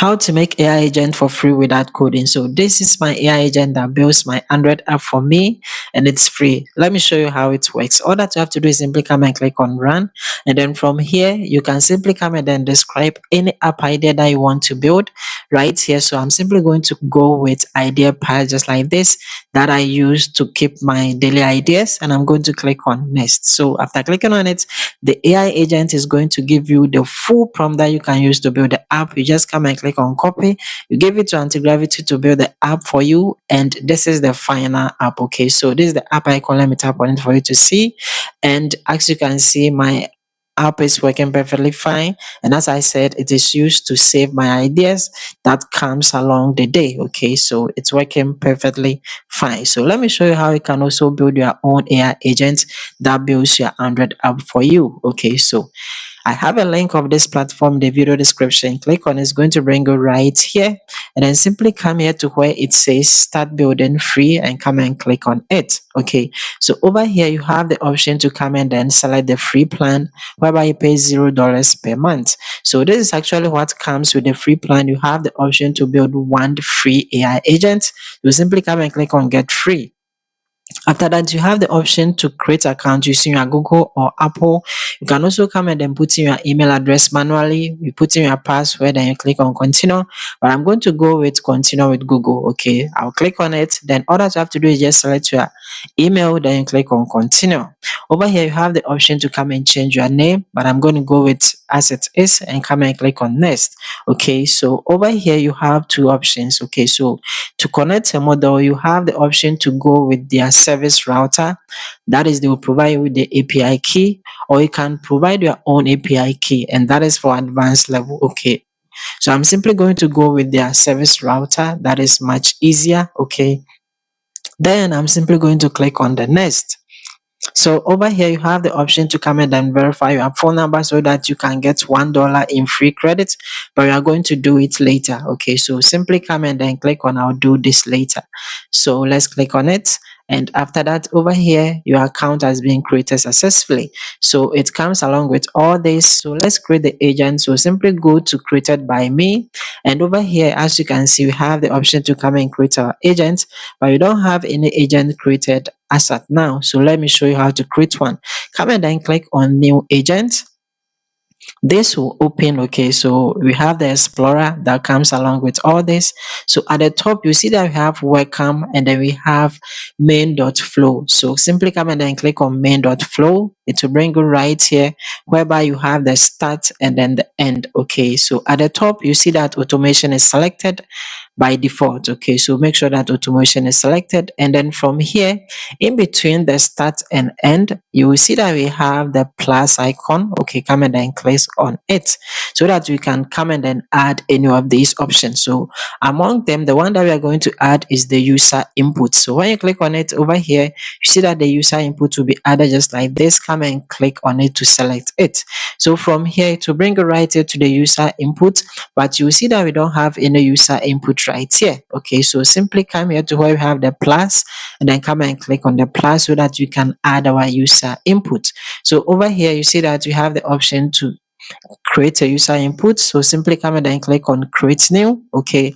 How to make AI agent for free without coding. So this is my AI agent that builds my Android app for me, and it's free. Let me show you how it works. All that you have to do is simply come and click on run, and then from here you can simply come and then describe any app idea that you want to build right here. So I'm simply going to go with idea pile just like this that I use to keep my daily ideas, and I'm going to click on next. So after clicking on it, the AI agent is going to give you the full prompt that you can use to build the app. You just come and click on copy, you give it to anti-gravity to build the app for you, and this is the final app. Okay, so this is the app icon. Let me tap on it for you to see, and as you can see, my app is working perfectly fine, and as I said, it is used to save my ideas that comes along the day. Okay, so it's working perfectly fine. So let me show you how you can also build your own AI agent that builds your Android app for you. Okay, so I have a link of this platform in the video description. Click on it, it's going to bring you right here, and then simply come here to where it says start building free and come and click on it. Okay, so over here you have the option to come and then select the free plan whereby you pay $0 per month. So this is actually what comes with the free plan. You have the option to build one free AI agent. You simply come and click on get free. After that, you have the option to create account using your Google or Apple. You can also come and then put in your email address manually. You put in your password and you click on continue. But I'm going to go with continue with Google. Okay, I'll click on it. Then all that you have to do is just select your email, then you click on continue. Over here, you have the option to come and change your name, but I'm going to go with as it is and come and click on next. Okay, so over here you have two options. Okay, so to connect a model, you have the option to go with their service router. That is, they will provide you with the API key, or you can provide your own API key, and that is for advanced level. Okay, so I'm simply going to go with their service router. That is much easier. Okay, then I'm simply going to click on the next. So over here, you have the option to come in and verify your phone number so that you can get $1 in free credit, but we are going to do it later. Okay, so simply come and then click on I'll do this later. So let's click on it. And after that, over here, your account has been created successfully. So it comes along with all this. So let's create the agent. So simply go to created by me. And over here, as you can see, we have the option to come and create our agent, but we don't have any agent created as at now. So let me show you how to create one. Come and then click on new agent. This will open. Okay, so we have the explorer that comes along with all this. So at the top you see that we have welcome, and then we have main.flow. So simply come and then click on main.flow. It will bring you right here whereby you have the start and then the end. Okay, so at the top you see that automation is selected by default. Okay, so make sure that automation is selected, and then from here in between the start and end you will see that we have the plus icon. Okay, come and then click on it so that we can come and then add any of these options. So among them, the one that we are going to add is the user input. So when you click on it over here, you see that the user input will be added just like this. Come and click on it to select it. So from here to bring it right here to the user input, but you will see that we don't have any user input right here. Okay, so simply come here to where we have the plus, and then come and click on the plus so that you can add our user input. So over here you see that we have the option to create a user input. So simply come and then click on create new. Okay,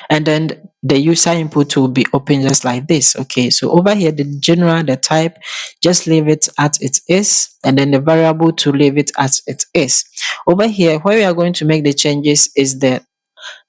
and then the user input will be open just like this. Okay, so over here the general, the type, just leave it as it is, and then the variable to leave it as it is. Over here where we are going to make the changes is the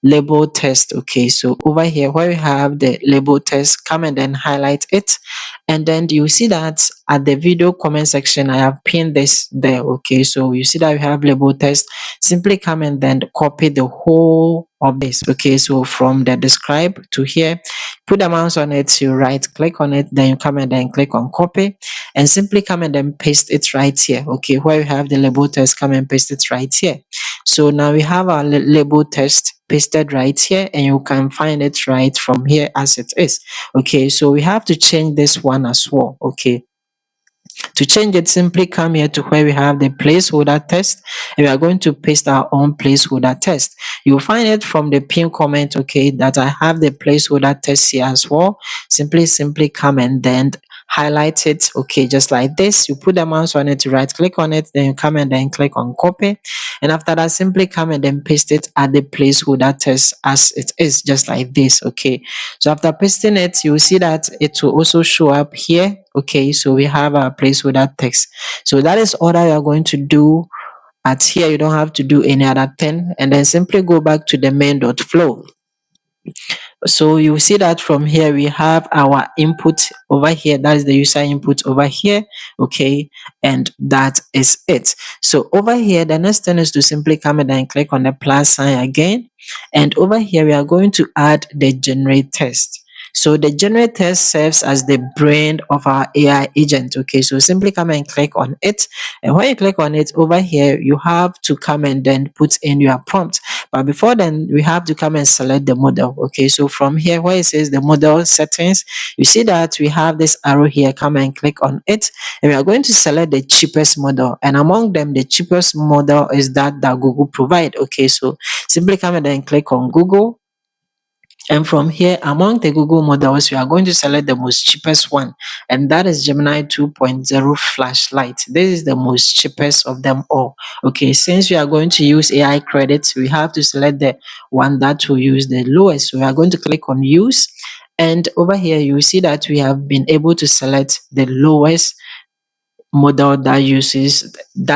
label test. Okay, so over here where we have the label test, come and then highlight it, and then you see that at the video comment section I have pinned this there. Okay, so you see that we have label test. Simply come and then copy the whole of this. Okay, so from the describe to here, put the mouse on it, you right click on it, then you come and then click on copy, and simply come and then paste it right here. Okay, where we have the label test, come and paste it right here. So now we have our label test pasted right here, and you can find it right from here as it is. Okay, so we have to change this one as well. Okay, to change it, simply come here to where we have the placeholder test, and we are going to paste our own placeholder test. You'll find it from the pin comment. Okay, that I have the placeholder test here as well. Simply come and then highlight it, okay, just like this. You put the mouse on it, you right click on it, then you come and then click on copy, and after that simply come and then paste it at the placeholder text as it is, just like this. Okay, so after pasting it, you will see that it will also show up here. Okay, so we have our placeholder text. So that is all that you are going to do at here. You don't have to do any other thing, and then simply go back to the main.flow. So you see that from here we have our input over here. That is the user input over here. Okay, and that is it. So over here, the next thing is to simply come in and click on the plus sign again. And over here, we are going to add the generate test. So the generate test serves as the brain of our AI agent. Okay, so simply come and click on it. And when you click on it over here, you have to come and then put in your prompt. But before then, we have to come and select the model. Okay, so from here where it says the model settings, you see that we have this arrow here. Come and click on it, and we are going to select the cheapest model. And among them, the cheapest model is that Google provide. Okay, so simply come and then click on Google. And from here, among the Google models, we are going to select the most cheapest one, and that is Gemini 2.0 flashlight. This is the most cheapest of them all. Okay, since we are going to use AI credits, we have to select the one that will use the lowest. So we are going to click on use, and over here you will see that we have been able to select the lowest model that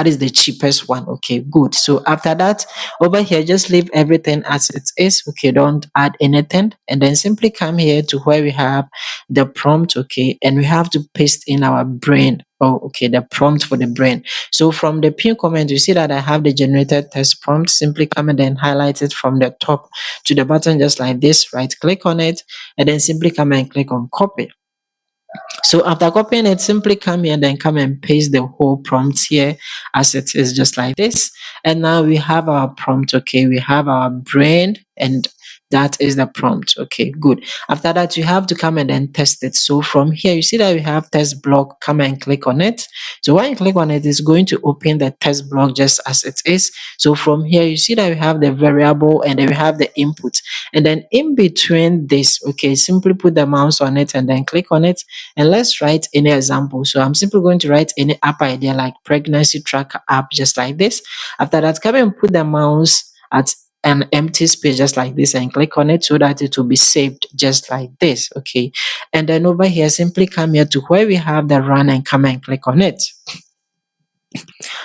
is the cheapest one. Okay, good. So after that, over here just leave everything as it is. Okay, don't add anything, and then simply come here to where we have the prompt. Okay, and we have to paste in our brain. Oh, okay, the prompt for the brain. So from the pin comment, you see that I have the generated text prompt. Simply come and then highlight it from the top to the bottom, just like this. Right click on it, and then simply come and click on copy. So after copying it, simply come here and then come and paste the whole prompt here as it is, just like this. And now we have our prompt. Okay, we have our brain, and that is the prompt. Okay, good. After that, you have to come and then test it. So from here, you see that we have test block. Come and click on it. So when you click on it, it's going to open the test block just as it is. So from here, you see that we have the variable, and then we have the input. And then in between this, okay, simply put the mouse on it and then click on it, and let's write any example. So I'm simply going to write any app idea like pregnancy tracker app, just like this. After that, come and put the mouse at an empty space just like this and click on it so that it will be saved just like this. Okay, and then over here simply come here to where we have the run and come and click on it.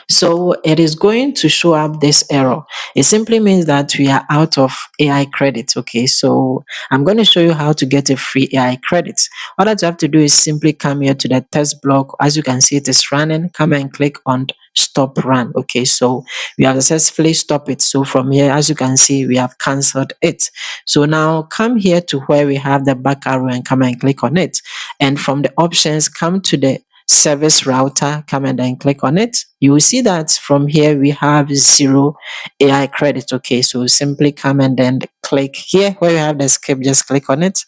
So it is going to show up this error. It simply means that we are out of AI credits. Okay, so I'm going to show you how to get a free AI credit. All that you have to do is simply come here to the test block. As you can see, it is running. Come and click on stop run. Okay, so we have successfully stopped it. So from here, as you can see, we have cancelled it. So now come here to where we have the back arrow and come and click on it. And from the options, come to the service router, come and then click on it. You will see that from here we have 0 AI credit. Okay, so simply come and then click here where you have the skip, just click on it.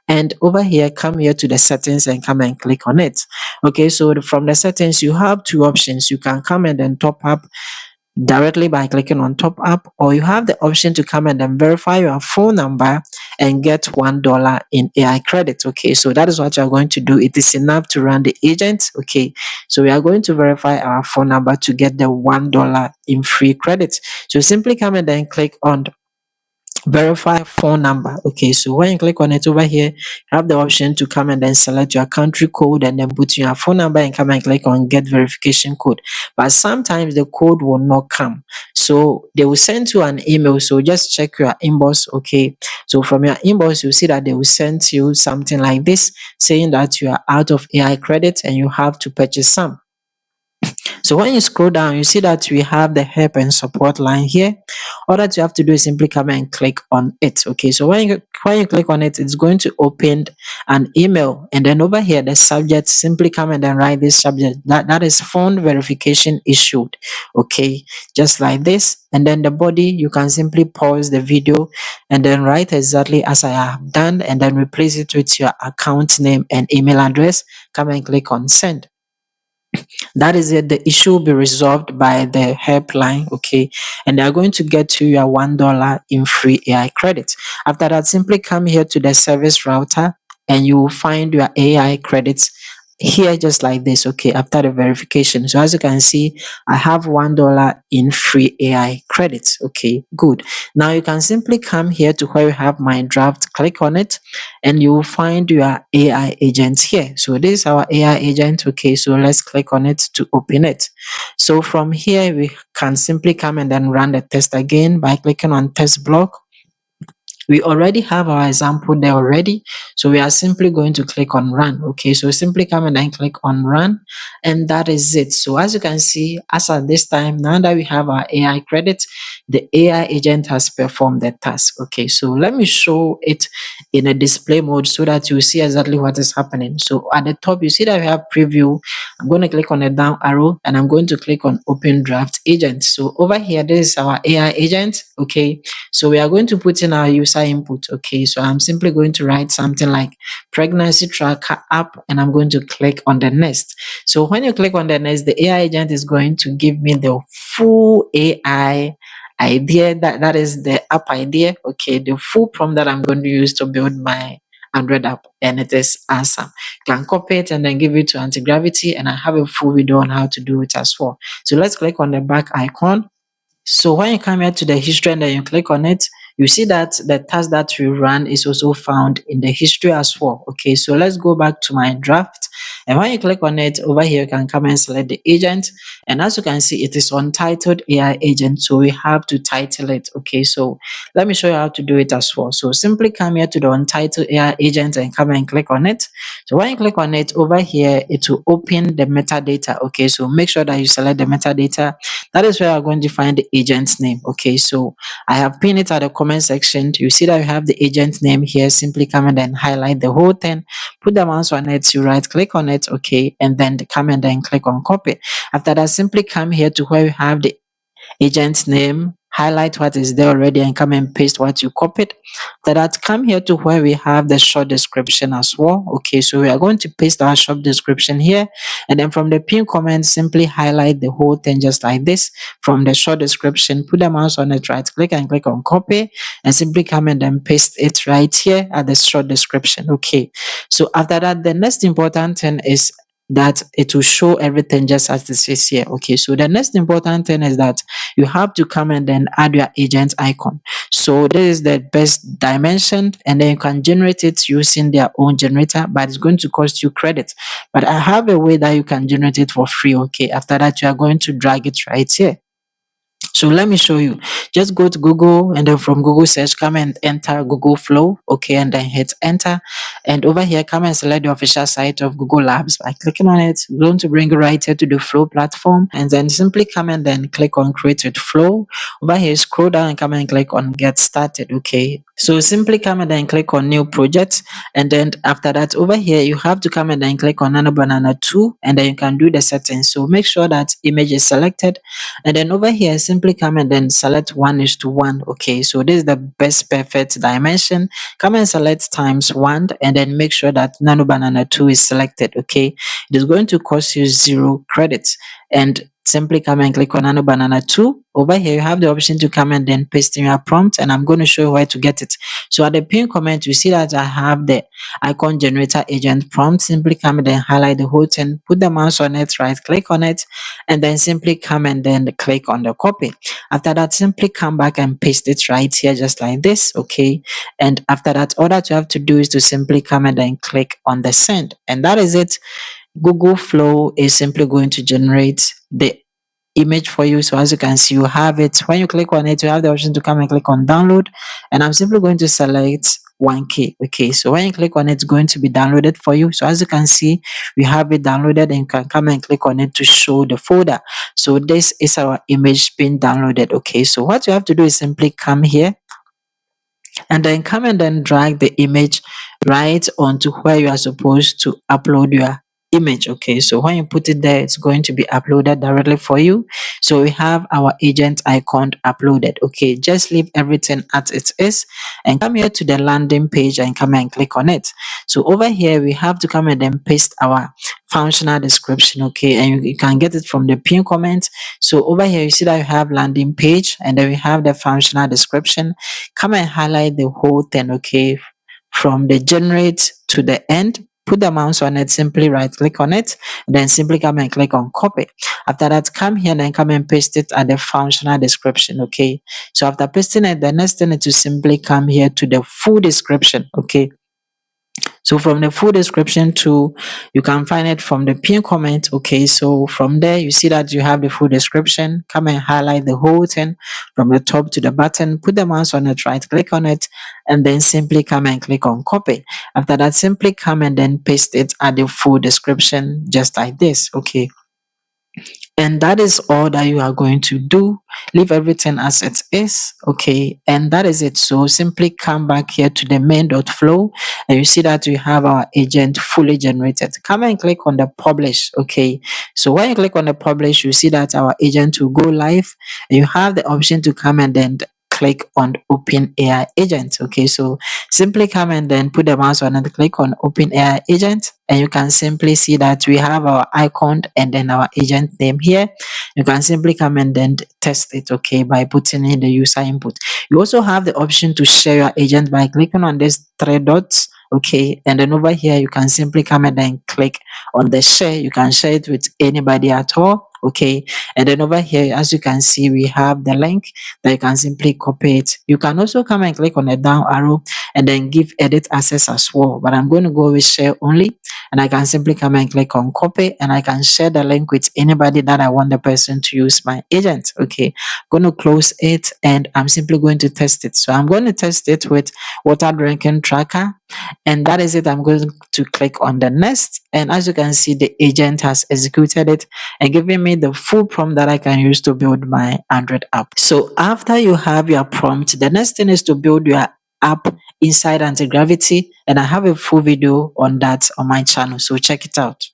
And over here, come here to the settings and come and click on it. Okay, so from the settings, you have two options. You can come and then top up directly by clicking on top up, or you have the option to come and then verify your phone number and get $1 in AI credit. Okay, so that is what you're going to do. It is enough to run the agent. Okay, so we are going to verify our phone number to get the $1 in free credit. So simply come and then click on verify phone number. Okay, so when you click on it over here, you have the option to come and then select your country code and then put in your phone number and come and click on get verification code. But sometimes the code will not come, so they will send you an email. So just check your inbox. Okay, so from your inbox you see that they will send you something like this saying that you are out of AI credit and you have to purchase some. So when you scroll down, you see that we have the help and support line here. All that you have to do is simply come and click on it. Okay, so when you click on it, it's going to open an email, and then over here the subject, simply come and then write this subject that is phone verification issued. Okay, just like this. And then the body, you can simply pause the video and then write exactly as I have done, and then replace it with your account name and email address. Come and click on send. That is it. The issue will be resolved by the helpline. Okay, and they are going to get you your $1 in free AI credits. After that, simply come here to the service router and you will find your AI credits here just like this, okay, after the verification. So as you can see, I have $1 in free AI credits. Okay, good. Now you can simply come here to where you have my draft, click on it, and you will find your AI agent here. So this is our AI agent. Okay, so let's click on it to open it. So from here we can simply come and then run the test again by clicking on test block. We already have our example there already, so we are simply going to click on run. Okay, so simply come and then click on run, and that is it. So as you can see, as at this time, now that we have our AI credit, the AI agent has performed the task. Okay, so let me show it in a display mode so that you see exactly what is happening. So at the top you see that we have preview. I'm going to click on the down arrow and I'm going to click on open draft agent. So over here, this is our AI agent. Okay, so we are going to put in our user input. Okay, so I'm simply going to write something like pregnancy tracker app, and I'm going to click on the next. So when you click on the next, the AI agent is going to give me the full AI idea, that is the app idea. Okay, the full prompt that I'm going to use to build my Android app, and it is awesome. You can copy it and then give it to anti-gravity, and I have a full video on how to do it as well. So let's click on the back icon. So when you come here to the history and then you click on it, you see that the task that we ran is also found in the history as well. Okay, so let's go back to my draft. And when you click on it, over here, you can come and select the agent. And as you can see, it is untitled AI agent. So we have to title it. Okay, so let me show you how to do it as well. So simply come here to the untitled AI agent and come and click on it. So when you click on it, over here, it will open the metadata. Okay, so make sure that you select the metadata. That is where I'm going to find the agent's name. Okay, so I have pinned it at the comment section. You see that we have the agent name here. Simply come and then highlight the whole thing, put the mouse on it, you right click on it, okay, and then come and then click on copy. After that, simply come here to where we have the agent's name, highlight what is there already and come and paste what you copied. After that, come here to where we have the short description as well. Okay, so we are going to paste our short description here, and then from the pin comment, simply highlight the whole thing just like this. From the short description, put the mouse on it, right click and click on copy, and simply come and then paste it right here at the short description. Okay, so after that, the next important thing is that it will show everything just as this is here. Okay, so the next important thing is that you have to come and then add your agent icon. So this is the best dimension, and then you can generate it using their own generator, but it's going to cost you credit. But I have a way that you can generate it for free. Okay, after that, you are going to drag it right here. So let me show you. Just go to Google, and then from Google search, come and enter Google Flow. Okay, and then hit enter. And over here, come and select the official site of Google Labs. By clicking on it, you're going to bring you right here to the Flow platform. And then simply come and then click on Create with Flow. Over here, scroll down and come and click on Get Started. Okay. So simply come and then click on New Project. And then after that, over here, you have to come and then click on Nano Banana 2. And then you can do the settings. So make sure that image is selected. And then over here, simply come and then select 1:1. Okay, so this is the best perfect dimension. Come and select times 1, and then make sure that Nano Banana 2 is selected. Okay, it is going to cost you 0 credits. And simply come and click on Nano Banana 2. Over here, you have the option to come and then paste in your prompt, and I'm going to show you where to get it. So at the pin comment, you see that I have the icon generator agent prompt. Simply come and then highlight the whole thing, put the mouse on it, right click on it, and then simply come and then click on the copy. After that, simply come back and paste it right here just like this. Okay, and after that, all that you have to do is to simply come and then click on the send, and that is it. Google Flow is simply going to generate the image for you. So as you can see, you have it. When you click on it, you have the option to come and click on download, and I'm simply going to select 1K. Okay, so when you click on it, it's going to be downloaded for you. So as you can see, we have it downloaded, and you can come and click on it to show the folder. So this is our image being downloaded. Okay, so what you have to do is simply come here and then come and then drag the image right onto where you are supposed to upload your image. Okay, so when you put it there, it's going to be uploaded directly for you. So we have our agent icon uploaded. Okay, just leave everything as it is and come here to the landing page and come and click on it. So over here, we have to come and then paste our functional description. Okay, and you can get it from the pin comment. So over here, you see that you have landing page, and then we have the functional description. Come and highlight the whole thing. Okay, from the generate to the end, put the mouse on it, simply right click on it, then simply come and click on copy. After that, come here and then come and paste it at the functional description. Okay, so after pasting it, the next thing is to simply come here to the full description. Okay, so from the full description too, you can find it from the pin comment. Okay, so from there you see that you have the full description. Come and highlight the whole thing from the top to the bottom, put the mouse on it, right click on it, and then simply come and click on copy. After that, simply come and then paste it at the full description just like this. Okay, and that is all that you are going to do. Leave everything as it is. Okay, and that is it. So simply come back here to the main.flow, and you see that we have our agent fully generated. Come and click on the publish. Okay, so when you click on the publish, you see that our agent will go live, and you have the option to come and then click on open AI agent. Okay, so simply come and then put the mouse on and click on open AI agent, and you can simply see that we have our icon and then our agent name here. You can simply come and then test it, okay, by putting in the user input. You also have the option to share your agent by clicking on these three dots. Okay, and then over here you can simply come and then click on the share. You can share it with anybody at all. Okay, and then over here, as you can see, we have the link that you can simply copy it. You can also come and click on the down arrow and then give edit access as well, but I'm going to go with share only, and I can simply come and click on copy, and I can share the link with anybody that I want the person to use my agent. Okay, I'm going to close it, and I'm simply going to test it. So I'm going to test it with water drinking tracker, and that is it. I'm going to click on the next, and as you can see, the agent has executed it and given me the full prompt that I can use to build my Android app. So after you have your prompt, the next thing is to build your app inside anti-gravity, and I have a full video on that on my channel, so check it out.